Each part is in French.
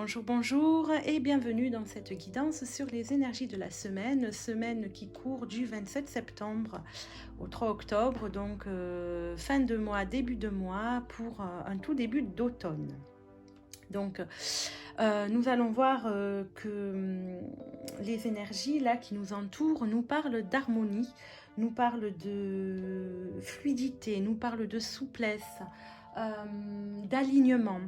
Bonjour, bonjour et bienvenue dans cette guidance sur les énergies de la semaine, semaine qui court du 27 septembre au 3 octobre, donc fin de mois, début de mois pour un tout début d'automne. Donc nous allons voir que les énergies là qui nous entourent nous parlent d'harmonie, nous parlent de fluidité, nous parlent de souplesse, d'alignement,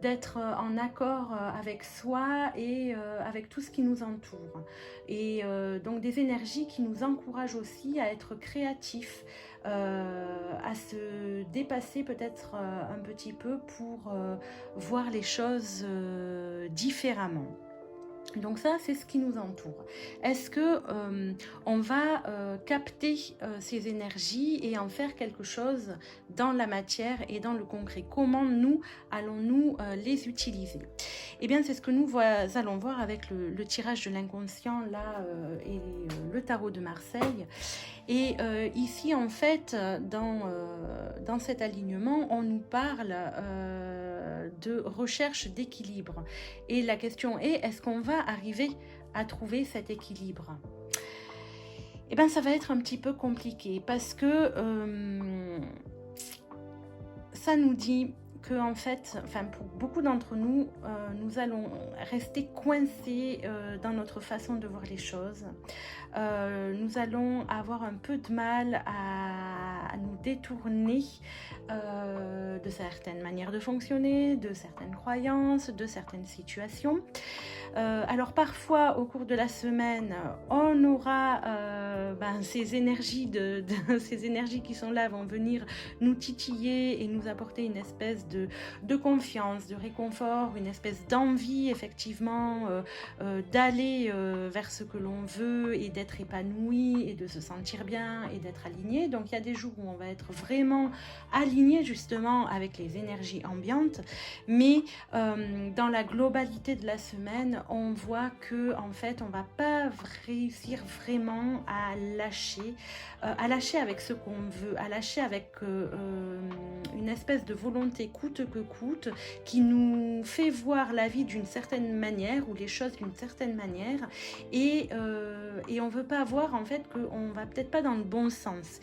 d'être en accord avec soi et avec tout ce qui nous entoure. Et donc des énergies qui nous encouragent aussi à être créatifs, à se dépasser peut-être un petit peu pour voir les choses différemment. Donc ça, c'est ce qui nous entoure. Est-ce que on va capter ces énergies et en faire quelque chose dans la matière et dans le concret? Comment nous allons-nous les utiliser? Eh bien, c'est ce que nous allons voir avec le tirage de l'inconscient là et le tarot de Marseille. Et ici, en fait, dans cet alignement, on nous parle de recherche d'équilibre. Et la question est, est-ce qu'on va arriver à trouver cet équilibre? Eh bien, ça va être un petit peu compliqué parce que ça nous dit que, en fait, pour beaucoup d'entre nous, nous allons rester coincés dans notre façon de voir les choses. Nous allons avoir un peu de mal à nous détourner de certaines manières de fonctionner, de certaines croyances, de certaines situations. Alors parfois, au cours de la semaine, on aura ces énergies ces énergies qui sont là vont venir nous titiller et nous apporter une espèce de confiance, de réconfort, une espèce d'envie effectivement d'aller vers ce que l'on veut et d'être épanoui et de se sentir bien et d'être aligné. Donc il y a des jours où on va être vraiment aligné justement avec les énergies ambiantes, mais dans la globalité de la semaine, on voit que en fait on va pas réussir vraiment à lâcher avec ce qu'on veut, à lâcher avec une espèce de volonté coûte que coûte qui nous fait voir la vie d'une certaine manière ou les choses d'une certaine manière et on veut pas voir en fait qu'on va peut-être pas dans le bon sens.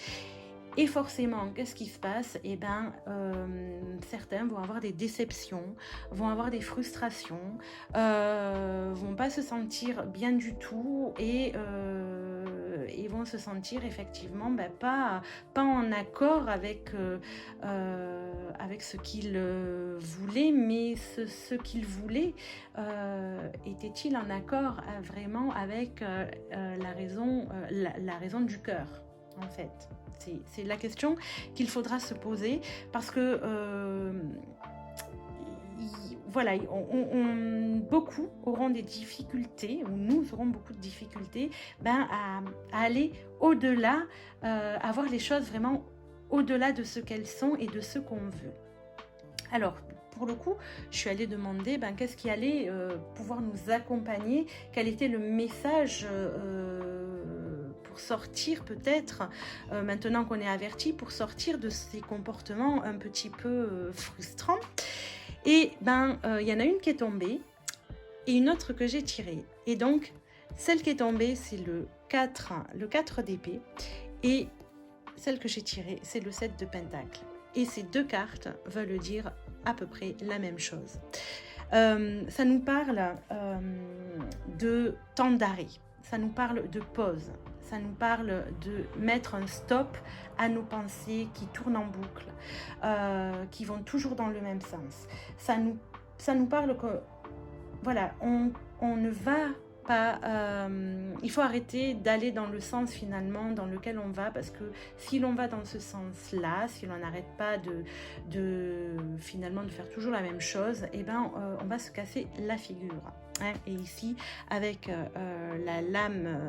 Et forcément, qu'est-ce qui se passe? Eh bien, certains vont avoir des déceptions, vont avoir des frustrations, vont pas se sentir bien du tout et vont se sentir effectivement pas en accord avec ce qu'ils voulaient, mais ce qu'ils voulaient était-il en accord vraiment avec la raison du cœur, en fait? C'est la question qu'il faudra se poser parce que voilà, beaucoup auront des difficultés, ou nous aurons beaucoup de difficultés à aller au-delà, à voir les choses vraiment au-delà de ce qu'elles sont et de ce qu'on veut. Alors, pour le coup, je suis allée demander qu'est-ce qui allait pouvoir nous accompagner, quel était le message pour sortir peut-être, maintenant qu'on est averti, pour sortir de ces comportements un petit peu frustrants. Et y en a une qui est tombée et une autre que j'ai tirée. Et donc, celle qui est tombée, c'est le 4 d'épée. Et celle que j'ai tirée, c'est le 7 de pentacle. Et ces deux cartes veulent dire à peu près la même chose. Ça nous parle de temps d'arrêt, ça nous parle de pause, ça nous parle de mettre un stop à nos pensées qui tournent en boucle, qui vont toujours dans le même sens. Ça nous parle que, voilà, on ne va pas, il faut arrêter d'aller dans le sens finalement dans lequel on va, parce que si l'on va dans ce sens-là, si l'on n'arrête pas finalement de faire toujours la même chose, on va se casser la figure. Et ici, avec la lame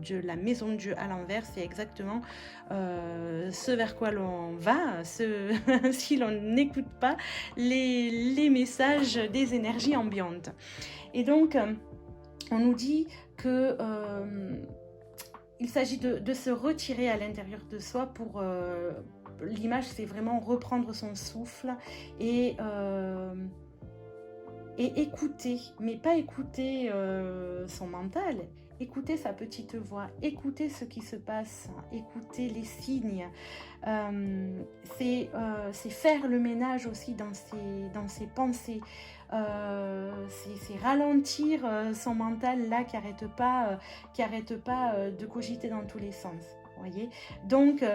de la maison de Dieu à l'envers, c'est exactement ce vers quoi l'on va, si l'on n'écoute pas les messages des énergies ambiantes. Et donc, on nous dit que il s'agit de se retirer à l'intérieur de soi pour... l'image, c'est vraiment reprendre son souffle et et écouter, mais pas écouter son mental, écouter sa petite voix, écouter ce qui se passe, écouter les signes. C'est faire le ménage aussi dans ses pensées. C'est ralentir son mental là qui arrête pas de cogiter dans tous les sens. Voyez, donc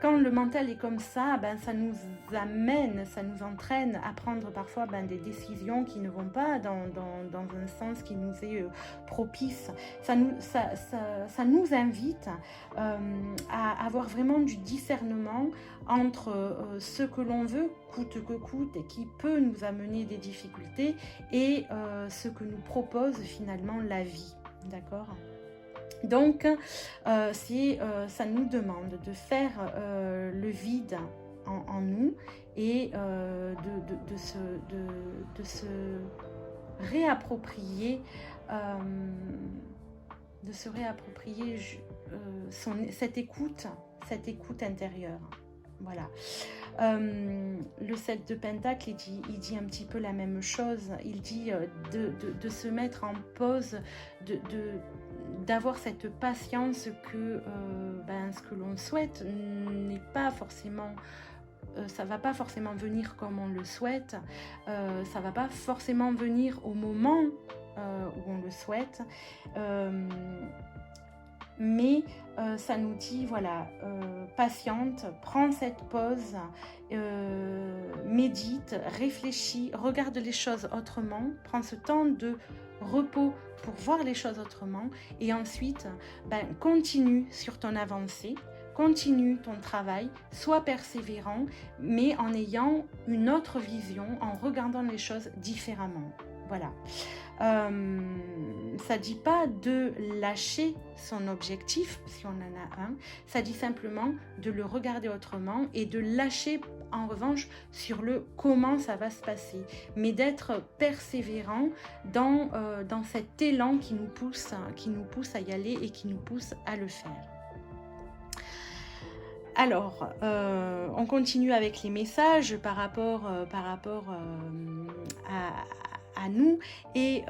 quand le mental est comme ça, ben, ça nous amène, ça nous entraîne à prendre parfois des décisions qui ne vont pas dans un sens qui nous est propice. Ça nous invite à avoir vraiment du discernement entre ce que l'on veut, coûte que coûte, et qui peut nous amener des difficultés, et ce que nous propose finalement la vie. D'accord ? Donc, ça nous demande de faire le vide en nous et de se réapproprier, cette écoute intérieure. Voilà. Le 7 de Pentacle, il dit un petit peu la même chose. Il dit de se mettre en pause, d'avoir cette patience que ce que l'on souhaite n'est pas forcément, ça va pas forcément venir comme on le souhaite, ça va pas forcément venir au moment où on le souhaite, mais ça nous dit voilà, patiente, prends cette pause, médite, réfléchis, regarde les choses autrement, prends ce temps de repos pour voir les choses autrement, et ensuite continue sur ton avancée, continue ton travail, sois persévérant, mais en ayant une autre vision, en regardant les choses différemment. Voilà. Ça dit pas de lâcher son objectif si on en a un, ça dit simplement de le regarder autrement et de lâcher en revanche sur le comment ça va se passer, mais d'être persévérant dans cet élan qui nous pousse à y aller et qui nous pousse à le faire. Alors, on continue avec les messages par rapport à nous, et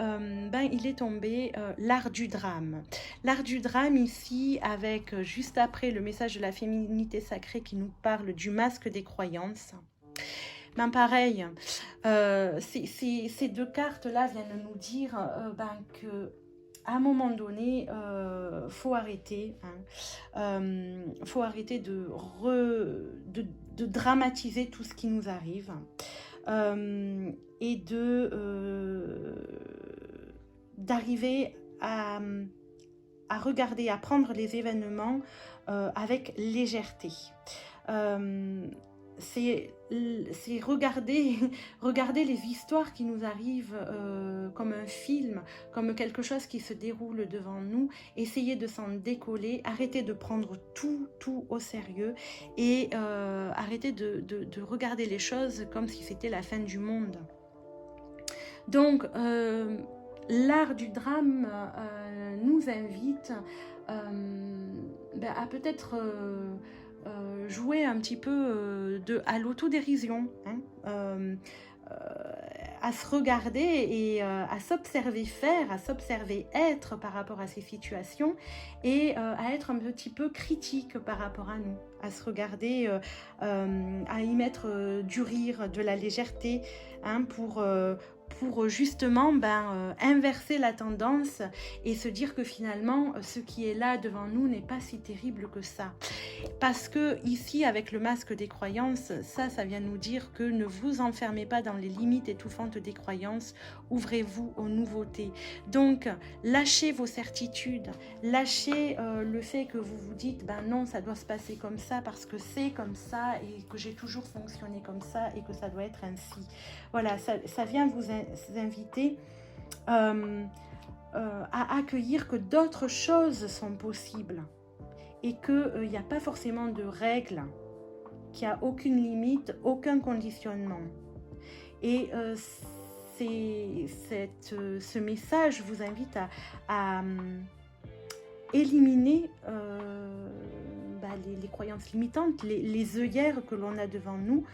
il est tombé l'art du drame. L'art du drame ici, avec juste après le message de la féminité sacrée qui nous parle du masque des croyances. Pareil, ces deux cartes-là viennent nous dire que à un moment donné, faut arrêter, faut arrêter de dramatiser tout ce qui nous arrive, et d'arriver à regarder, à prendre les événements avec légèreté. C'est regarder les histoires qui nous arrivent comme un film, comme quelque chose qui se déroule devant nous, essayer de s'en décoller, arrêter de prendre tout au sérieux, et arrêter de regarder les choses comme si c'était la fin du monde. Donc, l'art du drame nous invite à peut-être jouer un petit peu à l'autodérision, à se regarder et à s'observer faire, à s'observer être par rapport à ces situations, et à être un petit peu critique par rapport à nous, à se regarder, à y mettre du rire, de la légèreté, pour justement inverser la tendance et se dire que finalement ce qui est là devant nous n'est pas si terrible que ça. Parce que ici, avec le masque des croyances, ça vient nous dire que ne vous enfermez pas dans les limites étouffantes des croyances, ouvrez-vous aux nouveautés. Donc lâchez vos certitudes, lâchez le fait que vous vous dites non, ça doit se passer comme ça parce que c'est comme ça et que j'ai toujours fonctionné comme ça et que ça doit être ainsi. Voilà, ça vient vous inviter à accueillir que d'autres choses sont possibles, et qu'il n'y a pas forcément de règles, qu'il n'y a aucune limite, aucun conditionnement. Et ce message vous invite à éliminer les croyances limitantes, les œillères que l'on a devant nous,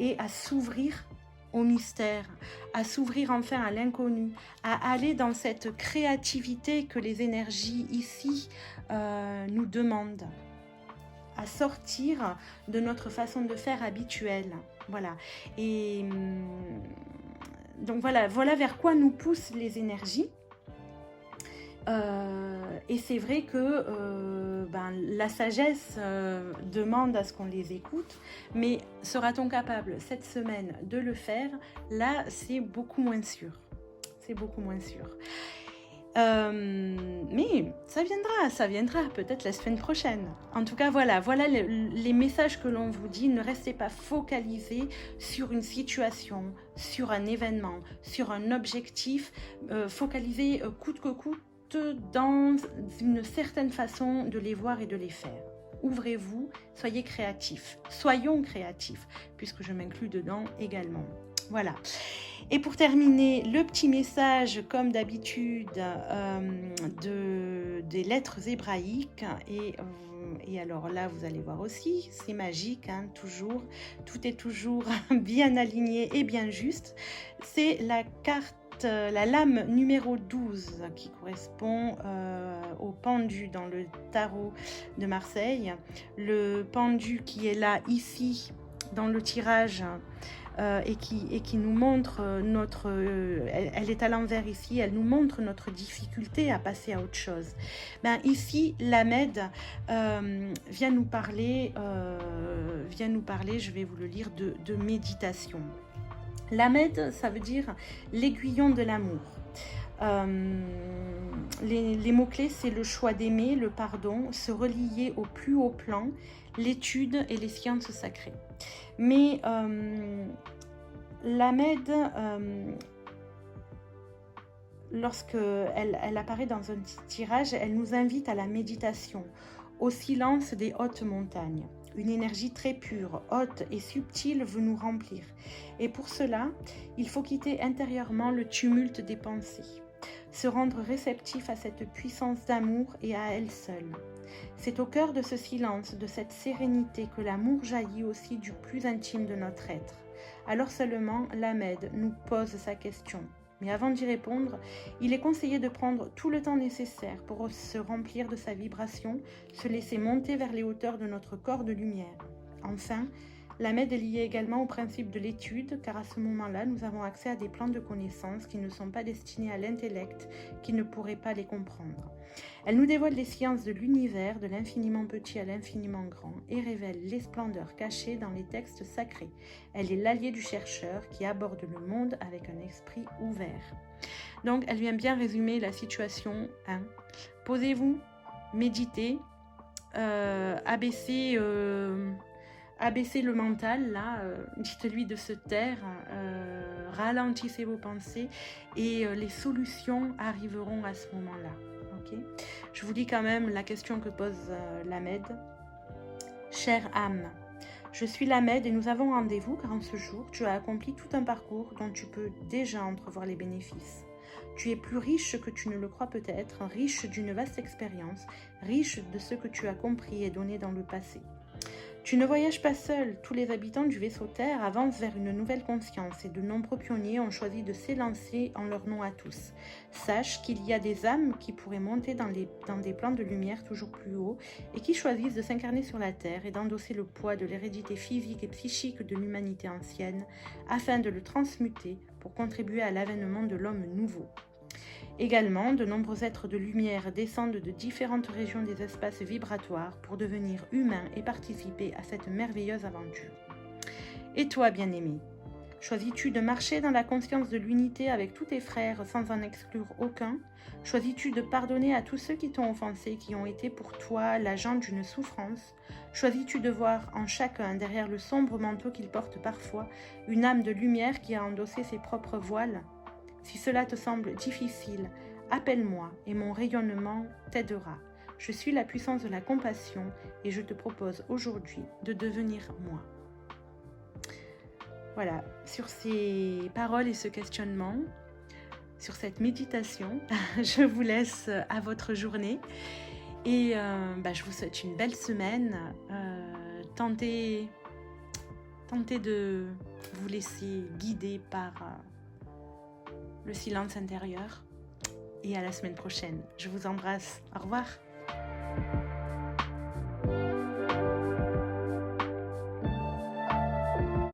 et à s'ouvrir au mystère, à s'ouvrir enfin à l'inconnu, à aller dans cette créativité que les énergies ici nous demandent, à sortir de notre façon de faire habituelle. Voilà. Et donc voilà vers quoi nous poussent les énergies. Et c'est vrai que la sagesse demande à ce qu'on les écoute, mais sera-t-on capable cette semaine de le faire? Là, c'est beaucoup moins sûr. C'est beaucoup moins sûr. Mais ça viendra peut-être la semaine prochaine. En tout cas, voilà les messages que l'on vous dit. Ne restez pas focalisés sur une situation, sur un événement, sur un objectif. Focalisez coûte que coûte dans une certaine façon de les voir et de les faire. Ouvrez-vous, soyez créatifs. Soyons créatifs, puisque je m'inclus dedans également. Voilà. Et pour terminer, le petit message, comme d'habitude, des lettres hébraïques. Et alors là, vous allez voir aussi, c'est magique, hein, toujours. Tout est toujours bien aligné et bien juste. C'est la carte, la lame numéro 12 qui correspond au pendu dans le tarot de Marseille. Le pendu qui est là, ici, dans le tirage, et qui nous montre notre... elle est à l'envers ici, elle nous montre notre difficulté à passer à autre chose. Ici, l'Ahmed vient nous parler, je vais vous le lire, de méditation. L'Ahmed, ça veut dire l'aiguillon de l'amour. Les mots-clés, c'est le choix d'aimer, le pardon, se relier au plus haut plan, l'étude et les sciences sacrées. Mais l'Ahmed, lorsqu'elle apparaît dans un tirage, elle nous invite à la méditation, au silence des hautes montagnes. Une énergie très pure, haute et subtile veut nous remplir. Et pour cela, il faut quitter intérieurement le tumulte des pensées, se rendre réceptif à cette puissance d'amour et à elle seule. C'est au cœur de ce silence, de cette sérénité que l'amour jaillit aussi du plus intime de notre être. Alors seulement, l'Ahmed nous pose sa question. Mais avant d'y répondre, il est conseillé de prendre tout le temps nécessaire pour se remplir de sa vibration, se laisser monter vers les hauteurs de notre corps de lumière. Enfin, l'Ahmed est lié également au principe de l'étude, car à ce moment-là, nous avons accès à des plans de connaissances qui ne sont pas destinés à l'intellect, qui ne pourrait pas les comprendre. Elle nous dévoile les sciences de l'univers, de l'infiniment petit à l'infiniment grand, et révèle les splendeurs cachées dans les textes sacrés. Elle est l'alliée du chercheur qui aborde le monde avec un esprit ouvert. Donc, elle vient bien résumer la situation. Posez-vous, méditez, abaissez le mental, là, dites-lui de se taire, ralentissez vos pensées et les solutions arriveront à ce moment-là. Okay. Je vous lis quand même la question que pose l'Ahmed. Chère âme, je suis l'Ahmed et nous avons rendez-vous car en ce jour, tu as accompli tout un parcours dont tu peux déjà entrevoir les bénéfices. Tu es plus riche que tu ne le crois peut-être, riche d'une vaste expérience, riche de ce que tu as compris et donné dans le passé. Tu ne voyages pas seul, tous les habitants du vaisseau Terre avancent vers une nouvelle conscience et de nombreux pionniers ont choisi de s'élancer en leur nom à tous. Sache qu'il y a des âmes qui pourraient monter dans des plans de lumière toujours plus hauts et qui choisissent de s'incarner sur la Terre et d'endosser le poids de l'hérédité physique et psychique de l'humanité ancienne afin de le transmuter pour contribuer à l'avènement de l'homme nouveau. Également, de nombreux êtres de lumière descendent de différentes régions des espaces vibratoires pour devenir humains et participer à cette merveilleuse aventure. Et toi, bien-aimé, choisis-tu de marcher dans la conscience de l'unité avec tous tes frères sans en exclure aucun? Choisis-tu de pardonner à tous ceux qui t'ont offensé, qui ont été pour toi l'agent d'une souffrance? Choisis-tu de voir en chacun, derrière le sombre manteau qu'il porte parfois, une âme de lumière qui a endossé ses propres voiles? Si cela te semble difficile, appelle-moi et mon rayonnement t'aidera. Je suis la puissance de la compassion et je te propose aujourd'hui de devenir moi. Voilà, sur ces paroles et ce questionnement, sur cette méditation, je vous laisse à votre journée. Et je vous souhaite une belle semaine. Tentez de vous laisser guider par le silence intérieur. Et à la semaine prochaine. Je vous embrasse. Au revoir.